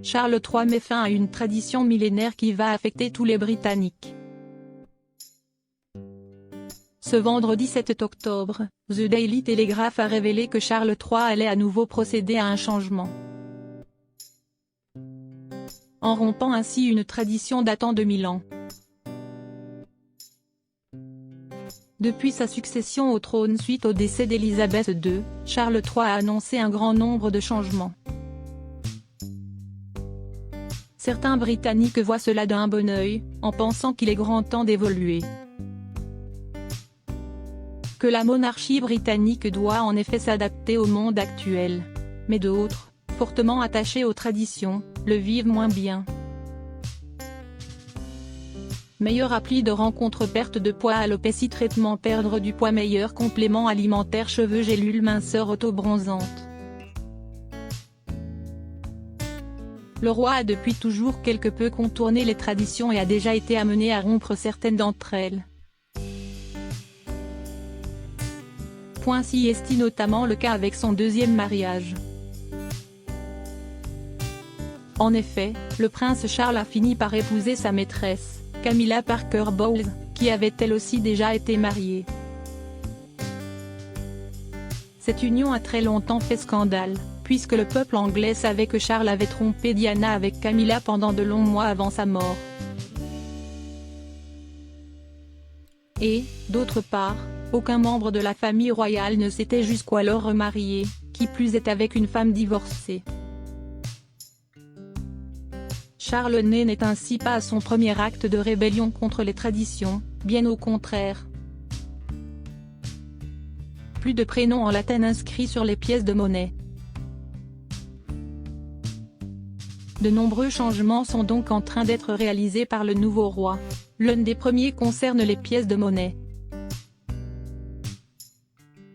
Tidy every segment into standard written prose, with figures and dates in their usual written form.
Charles III met fin à une tradition millénaire qui va affecter tous les Britanniques. Ce vendredi 7 octobre, The Daily Telegraph a révélé que Charles III allait à nouveau procéder à un changement, en rompant ainsi une tradition datant de 1000 ans. Depuis sa succession au trône suite au décès d'Élisabeth II, Charles III a annoncé un grand nombre de changements. Certains Britanniques voient cela d'un bon œil, en pensant qu'il est grand temps d'évoluer. Que la monarchie britannique doit en effet s'adapter au monde actuel. Mais d'autres, fortement attachés aux traditions, le vivent moins bien. Meilleur appli de rencontre, perte de poids, alopécie, traitement, perdre du poids, meilleur complément alimentaire, cheveux, gélules, minceur, auto-bronzante. Le roi a depuis toujours quelque peu contourné les traditions et a déjà été amené à rompre certaines d'entre elles. Ci est notamment le cas avec son deuxième mariage. En effet, le prince Charles a fini par épouser sa maîtresse, Camilla Parker Bowles, qui avait elle aussi déjà été mariée. Cette union a très longtemps fait scandale, puisque le peuple anglais savait que Charles avait trompé Diana avec Camilla pendant de longs mois avant sa mort. Et, d'autre part, aucun membre de la famille royale ne s'était jusqu'alors remarié, qui plus est avec une femme divorcée. Charles n'est ainsi pas à son premier acte de rébellion contre les traditions, bien au contraire. Plus de prénoms en latin inscrits sur les pièces de monnaie. De nombreux changements sont donc en train d'être réalisés par le nouveau roi. L'un des premiers concerne les pièces de monnaie.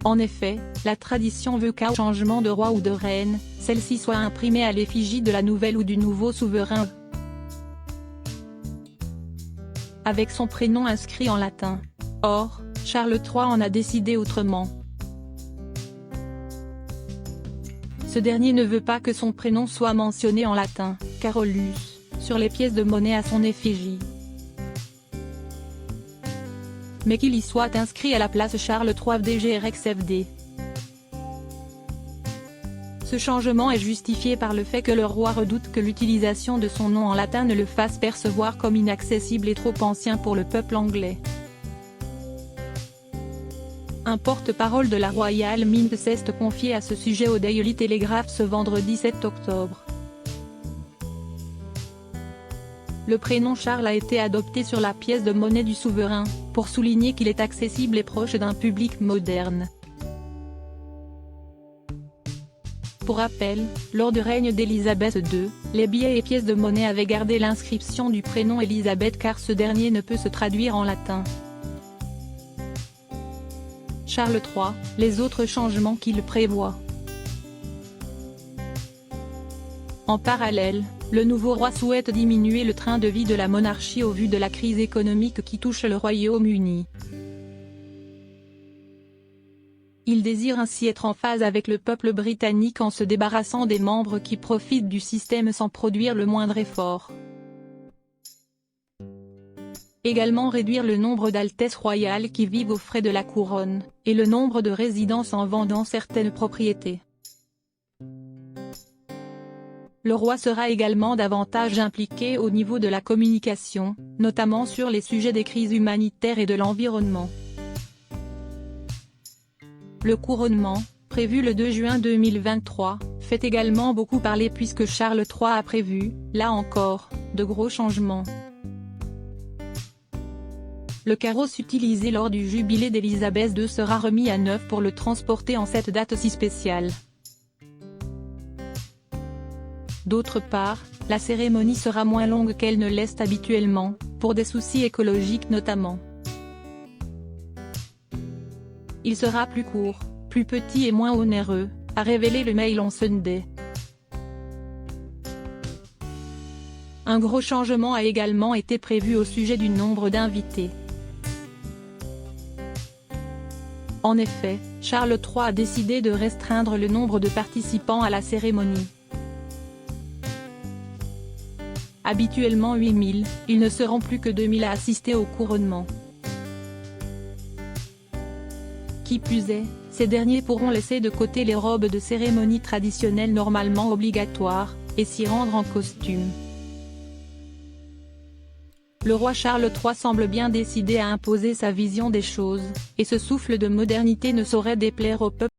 En effet, la tradition veut qu'au changement de roi ou de reine, celle-ci soit imprimée à l'effigie de la nouvelle ou du nouveau souverain, avec son prénom inscrit en latin. Or, Charles III en a décidé autrement. Ce dernier ne veut pas que son prénom soit mentionné en latin, Carolus, sur les pièces de monnaie à son effigie, mais qu'il y soit inscrit à la place Charles III DGRXFD. Ce changement est justifié par le fait que le roi redoute que l'utilisation de son nom en latin ne le fasse percevoir comme inaccessible et trop ancien pour le peuple anglais. Un porte-parole de la Royal Mint s'est confié à ce sujet au Daily Telegraph ce vendredi 7 octobre. Le prénom Charles a été adopté sur la pièce de monnaie du souverain, pour souligner qu'il est accessible et proche d'un public moderne. Pour rappel, lors du règne d'Élisabeth II, les billets et pièces de monnaie avaient gardé l'inscription du prénom Élisabeth car ce dernier ne peut se traduire en latin. Charles III, les autres changements qu'il prévoit. En parallèle, le nouveau roi souhaite diminuer le train de vie de la monarchie au vu de la crise économique qui touche le Royaume-Uni. Il désire ainsi être en phase avec le peuple britannique en se débarrassant des membres qui profitent du système sans produire le moindre effort. Également réduire le nombre d'altesses royales qui vivent aux frais de la couronne, et le nombre de résidences en vendant certaines propriétés. Le roi sera également davantage impliqué au niveau de la communication, notamment sur les sujets des crises humanitaires et de l'environnement. Le couronnement, prévu le 2 juin 2023, fait également beaucoup parler puisque Charles III a prévu, là encore, de gros changements. Le carrosse utilisé lors du jubilé d'Élisabeth II sera remis à neuf pour le transporter en cette date si spéciale. D'autre part, la cérémonie sera moins longue qu'elle ne l'est habituellement, pour des soucis écologiques notamment. Il sera plus court, plus petit et moins onéreux, a révélé le Mail on Sunday. Un gros changement a également été prévu au sujet du nombre d'invités. En effet, Charles III a décidé de restreindre le nombre de participants à la cérémonie. habituellement 8000, ils ne seront plus que 2000 à assister au couronnement. Qui plus est, ces derniers pourront laisser de côté les robes de cérémonie traditionnelles normalement obligatoires, et s'y rendre en costume. Le roi Charles III semble bien décidé à imposer sa vision des choses, et ce souffle de modernité ne saurait déplaire au peuple.